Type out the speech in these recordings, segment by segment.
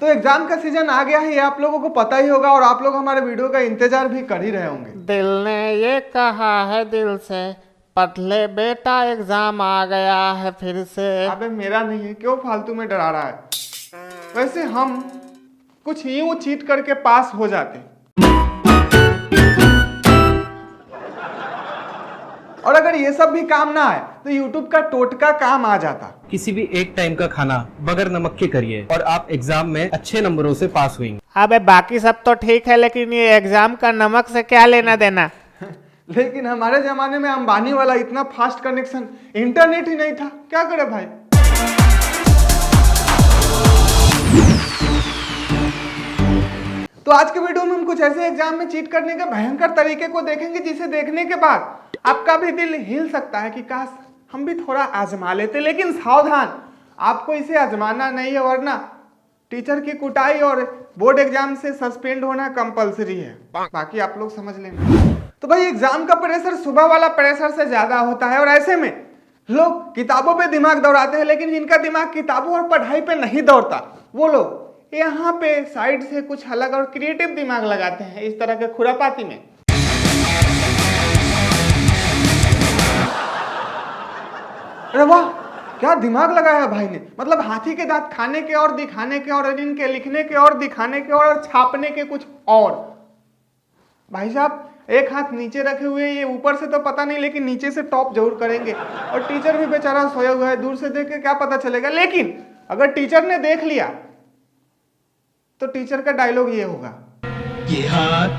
तो एग्जाम का सीजन आ गया है, ये आप लोगों को पता ही होगा और आप लोग हमारे वीडियो का इंतजार भी कर ही रहे होंगे। दिल ने ये कहा है दिल से, पढ़ ले बेटा एग्जाम आ गया है फिर से। अबे मेरा नहीं है, क्यों फालतू में डरा रहा है। वैसे हम कुछ यूं चीट करके पास हो जाते और अगर ये सब भी काम ना आए तो YouTube का टोटका काम आ जाता। किसी भी एक टाइम का खाना बगैर नमक के करिए और आप एग्जाम में अच्छे नंबरों से पास हुएंगे। अबे बाकी सब तो ठीक है, लेकिन ये एग्जाम का नमक से क्या लेना देना। लेकिन हमारे जमाने में अंबानी वाला इतना फास्ट कनेक्शन इंटरनेट ही नहीं था, क्या करे भाई। तो आज के वीडियो में हम कुछ ऐसे एग्जाम में चीट करने के भयंकर तरीके को देखेंगे जिसे देखने के बाद आपका भी दिल हिल सकता है कि काश हम भी थोड़ा आजमा लेते। लेकिन सावधान, आपको इसे आजमाना नहीं है, वरना टीचर की कुटाई और बोर्ड एग्जाम से सस्पेंड होना कंपलसरी है। बाकी आप लोग समझ लेंगे। तो भाई एग्जाम का प्रेशर सुबह वाला प्रेशर से ज्यादा होता है और ऐसे में लोग किताबों पे दिमाग दौड़ाते हैं, लेकिन जिनका दिमाग किताबों और पढ़ाई पे नहीं दौड़ता वो लोग यहाँ पे साइड से कुछ अलग और क्रिएटिव दिमाग लगाते हैं इस तरह के खुरापाती में। अरे वाह, क्या दिमाग लगाया भाई ने। मतलब हाथी के दांत खाने के और दिखाने के और इनके लिखने के और दिखाने के और छापने के कुछ और। भाई साहब एक हाथ नीचे रखे हुए, ये ऊपर से तो पता नहीं लेकिन नीचे से टॉप जरूर करेंगे। और टीचर भी बेचारा सोया हुआ है, दूर से देख के क्या पता चलेगा। लेकिन अगर टीचर ने देख लिया तो टीचर का डायलॉग ये होगा, ये हाथ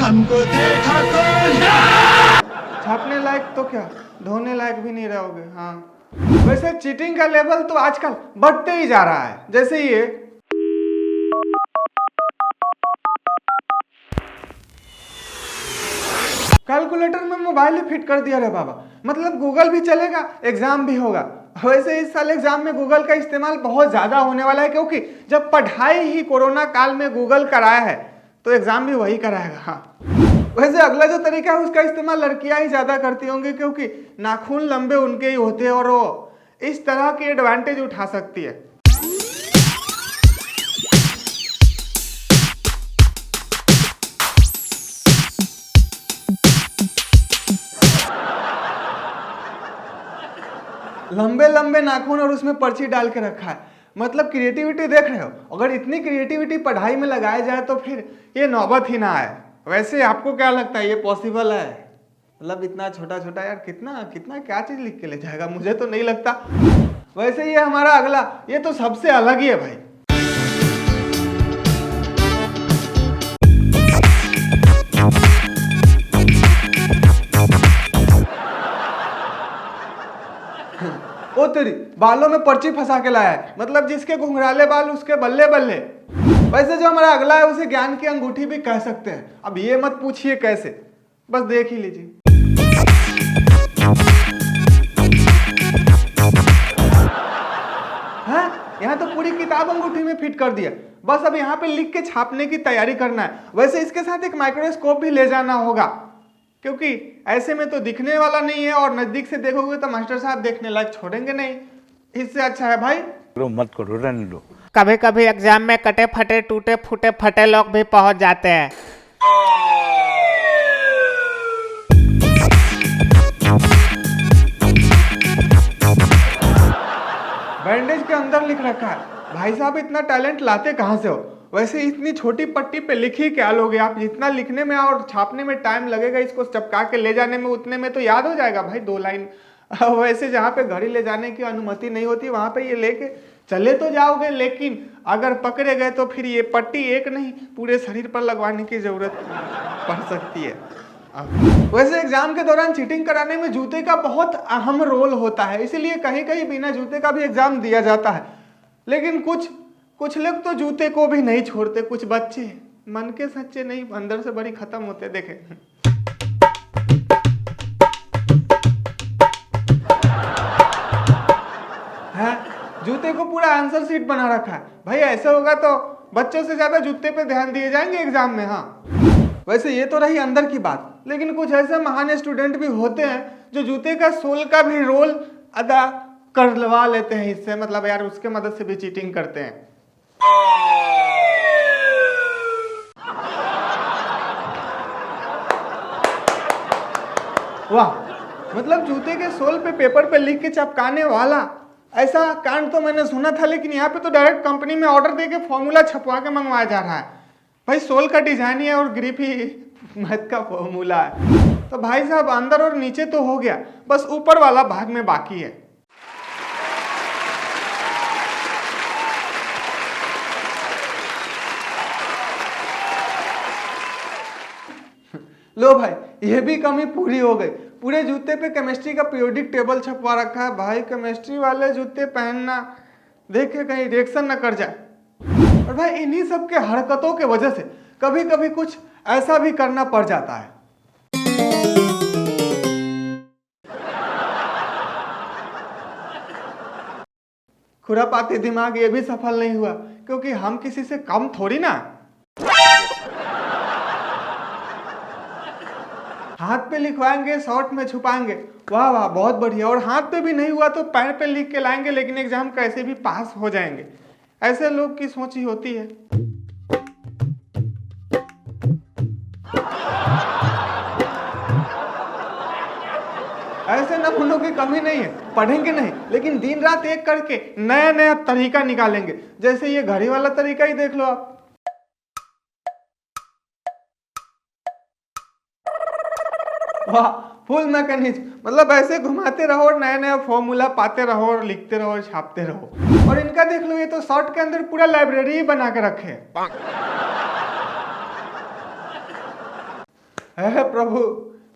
हमको देखा कौन? छापने लायक तो क्या धोने लायक भी नहीं रहोगे। हाँ, वैसे चीटिंग का लेवल तो आजकल बढ़ते ही जा रहा है। जैसे ये कैलकुलेटर में मोबाइल ही फिट कर दिया रे बाबा, मतलब गूगल भी चलेगा एग्जाम भी होगा। वैसे इस साल एग्जाम में गूगल का इस्तेमाल बहुत ज्यादा होने वाला है, क्योंकि जब पढ़ाई ही कोरोना काल में गूगल कराया है तो एग्जाम भी वही कराएगा। हाँ, वैसे अगला जो तरीका है उसका इस्तेमाल लड़कियां ही ज्यादा करती होंगी, क्योंकि नाखून लंबे उनके ही होते हैं और वो इस तरह की एडवांटेज उठा सकती है। लंबे लंबे नाखून और उसमें पर्ची डाल के रखा है, मतलब क्रिएटिविटी देख रहे हो। अगर इतनी क्रिएटिविटी पढ़ाई में लगाया जाए तो फिर ये नौबत ही ना आए। वैसे आपको क्या लगता है ये पॉसिबल है? मतलब इतना छोटा छोटा यार कितना कितना क्या चीज लिख के ले जाएगा, मुझे तो नहीं लगता। वैसे ये हमारा अगला, ये तो सबसे अलग ही है भाई। ओ तेरी, बालों में पर्ची फंसा के लाया है, मतलब जिसके घुंघराले बाल उसके बल्ले बल्ले। वैसे जो हमारा अगला है उसे ज्ञान की अंगूठी भी कह सकते हैं। अब ये मत पूछिए कैसे, बस देख ही लीजिए। हाँ, यहाँ तो पूरी किताब अंगूठी में फिट कर दिया, बस अब यहाँ पे लिख के छापने की तैयारी करना है। वैसे इसके साथ एक माइक्रोस्कोप भी ले जाना होगा, क्योंकि ऐसे में तो दिखने वाला नहीं है और नजदीक से देखोगे तो मास्टर साहब देखने लायक छोड़ेंगे नहीं। इससे अच्छा है भाई मत करो, रहने दो। कभी कभी एग्जाम में कटे फटे टूटे फूटे फटे लोग भी पहुंच जाते हैं। बैंडेज के अंदर लिख रखा है। भाई साहब इतना टैलेंट लाते कहाँ से हो? वैसे इतनी छोटी पट्टी पे लिखी क्या लोगे आप? जितना लिखने में और छापने में टाइम लगेगा, इसको चपका के ले जाने में उतने में तो याद हो जाएगा भाई 2 लाइन। वैसे जहाँ पे घड़ी ले जाने की अनुमति नहीं होती वहां पे ये लेके चले तो जाओगे, लेकिन अगर पकड़े गए तो फिर ये पट्टी एक नहीं पूरे शरीर पर लगवाने की जरूरत पड़ सकती है। वैसे एग्जाम के दौरान चीटिंग कराने में जूते का बहुत अहम रोल होता है, इसीलिए कहीं कहीं बिना जूते का भी एग्जाम दिया जाता है। लेकिन कुछ लोग तो जूते को भी नहीं छोड़ते। कुछ बच्चे मन के सच्चे नहीं, अंदर से बड़ी खत्म होते। देखे है, जूते को पूरा आंसर शीट बना रखा है। भाई ऐसा होगा तो बच्चों से ज्यादा जूते पे ध्यान दिए जाएंगे एग्जाम में। हाँ, वैसे ये तो रही अंदर की बात, लेकिन कुछ ऐसे महान स्टूडेंट भी होते हैं जो जूते का सोल का भी रोल अदा करवा लेते हैं इससे, मतलब यार उसके मदद से भी चीटिंग करते हैं। वाह, मतलब जूते के सोल पे पेपर पे लिख के चिपकाने वाला ऐसा कांड तो मैंने सुना था, लेकिन यहाँ पे तो डायरेक्ट कंपनी में ऑर्डर दे के फॉर्मूला छपवा के मंगवाया जा रहा है। भाई सोल का डिजाइन ही है और ग्रिप ही मैथ का फॉर्मूला है। तो भाई साहब अंदर और नीचे तो हो गया, बस ऊपर वाला भाग में बाकी है। लो भाई, ये भी कमी पूरी हो गई। पूरे जूते पे केमिस्ट्री का पीरियोडिक टेबल छपवा रखा है। भाई केमिस्ट्री वाले जूते पहनना, देख के कहीं रिएक्शन ना कर जाए। और भाई इन्हीं सब के हरकतों के वजह से कभी कभी कुछ ऐसा भी करना पड़ जाता है। खुरापाती दिमाग ये भी सफल नहीं हुआ, क्योंकि हम किसी से कम थोड़ी ना। हाथ पे लिखवाएंगे, शॉर्ट में छुपाएंगे, वाह वाह बहुत बढ़िया। और हाथ पे भी नहीं हुआ तो पैर पे लिख के लाएंगे, लेकिन एग्जाम कैसे भी पास हो जाएंगे। ऐसे लोग की सोच ही होती है। ऐसे नमूनों की कमी नहीं है, पढ़ेंगे नहीं लेकिन दिन रात एक करके नया नया तरीका निकालेंगे। जैसे ये घड़ी वाला तरीका ही देख लो आप। वाह, फुल मैकेनिज्म, मतलब ऐसे घुमाते रहो और नया नया फॉर्मूला पाते रहो और लिखते रहो और छापते रहो। और इनका देख लो, ये तो शॉर्ट के अंदर पूरा लाइब्रेरी ही बना के रखे है। प्रभु,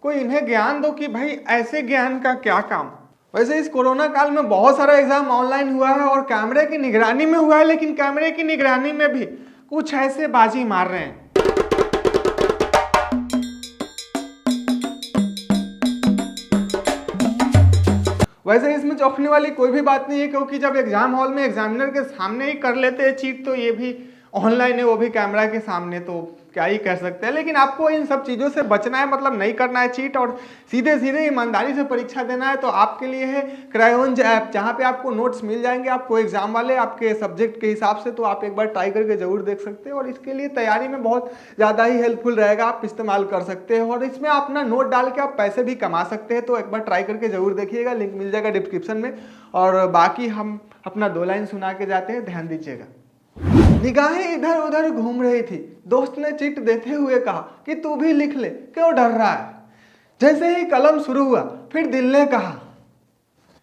कोई इन्हें ज्ञान दो कि भाई ऐसे ज्ञान का क्या काम। वैसे इस कोरोना काल में बहुत सारा एग्जाम ऑनलाइन हुआ है और कैमरे की निगरानी में हुआ है, लेकिन कैमरे की निगरानी में भी कुछ ऐसे बाजी मार रहे हैं। वैसे इसमें चौंकने वाली कोई भी बात नहीं है, क्योंकि जब एग्जाम हॉल में एग्जामिनर के सामने ही कर लेते हैं चीट, तो ये भी ऑनलाइन है, वो भी कैमरा के सामने, तो क्या ही कर सकते हैं। लेकिन आपको इन सब चीज़ों से बचना है, मतलब नहीं करना है चीट और सीधे सीधे ईमानदारी से परीक्षा देना है। तो आपके लिए है क्रायोंज ऐप, जहाँ पे आपको नोट्स मिल जाएंगे आपको एग्जाम वाले आपके सब्जेक्ट के हिसाब से। तो आप एक बार ट्राई करके जरूर देख सकते हैं और इसके लिए तैयारी में बहुत ज़्यादा ही हेल्पफुल रहेगा, आप इस्तेमाल कर सकते हैं। और इसमें अपना नोट डाल के आप पैसे भी कमा सकते हैं। तो एक बार ट्राई करके जरूर देखिएगा, लिंक मिल जाएगा डिस्क्रिप्शन में। और बाकी हम अपना 2 लाइन सुना के जाते हैं, ध्यान दीजिएगा। निगाहें इधर उधर घूम रही थी, दोस्त ने चिट देते हुए कहा कि तू भी लिख ले, क्यों डर रहा है। जैसे ही कलम शुरू हुआ, फिर दिल ने कहा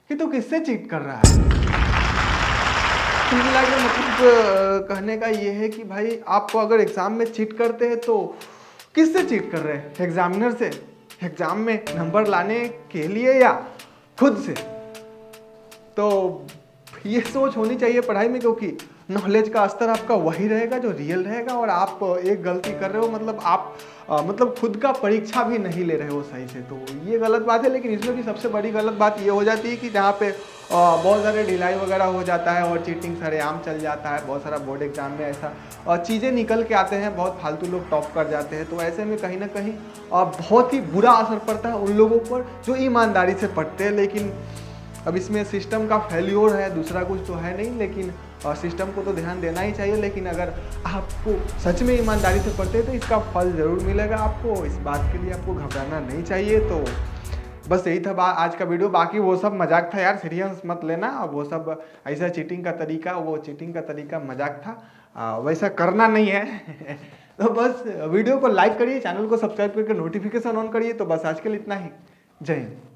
कि तू किससे चीट कर रहा है। मतलब कहने का ये है कि भाई आपको अगर एग्जाम में चीट करते हैं तो किससे चीट कर रहे हैं, एग्जामिनर से, एग्जाम में नंबर लाने के लिए या खुद से। तो ये सोच होनी चाहिए पढ़ाई में, क्योंकि नॉलेज का स्तर आपका वही रहेगा जो रियल रहेगा। और आप एक गलती कर रहे हो, मतलब आप मतलब खुद का परीक्षा भी नहीं ले रहे हो सही से, तो ये गलत बात है। लेकिन इसमें भी सबसे बड़ी गलत बात ये हो जाती है कि जहाँ पे बहुत सारे ढिलाई वगैरह हो जाता है और चीटिंग सरेआम चल जाता है। बहुत सारा बोर्ड एग्जाम में ऐसा चीज़ें निकल के आते हैं, बहुत फालतू लोग टॉप कर जाते हैं। तो ऐसे में कहीं ना कहीं बहुत ही बुरा असर पड़ता है उन लोगों पर जो ईमानदारी से पढ़ते हैं। लेकिन अब इसमें सिस्टम का फेल्योर है, दूसरा कुछ तो है नहीं। लेकिन सिस्टम को तो ध्यान देना ही चाहिए। लेकिन अगर आपको सच में ईमानदारी से पढ़ते हैं तो इसका फल ज़रूर मिलेगा आपको। इस बात के लिए आपको घबराना नहीं चाहिए। तो बस यही था आज का वीडियो। बाकी वो सब मजाक था यार, सीरियस मत लेना। वो सब ऐसा चीटिंग का तरीका, वो चीटिंग का तरीका मजाक था, वैसा करना नहीं है। तो बस वीडियो को लाइक करिए, चैनल को सब्सक्राइब करके नोटिफिकेशन ऑन करिए। तो बस आज के लिए इतना ही। जय हिंद।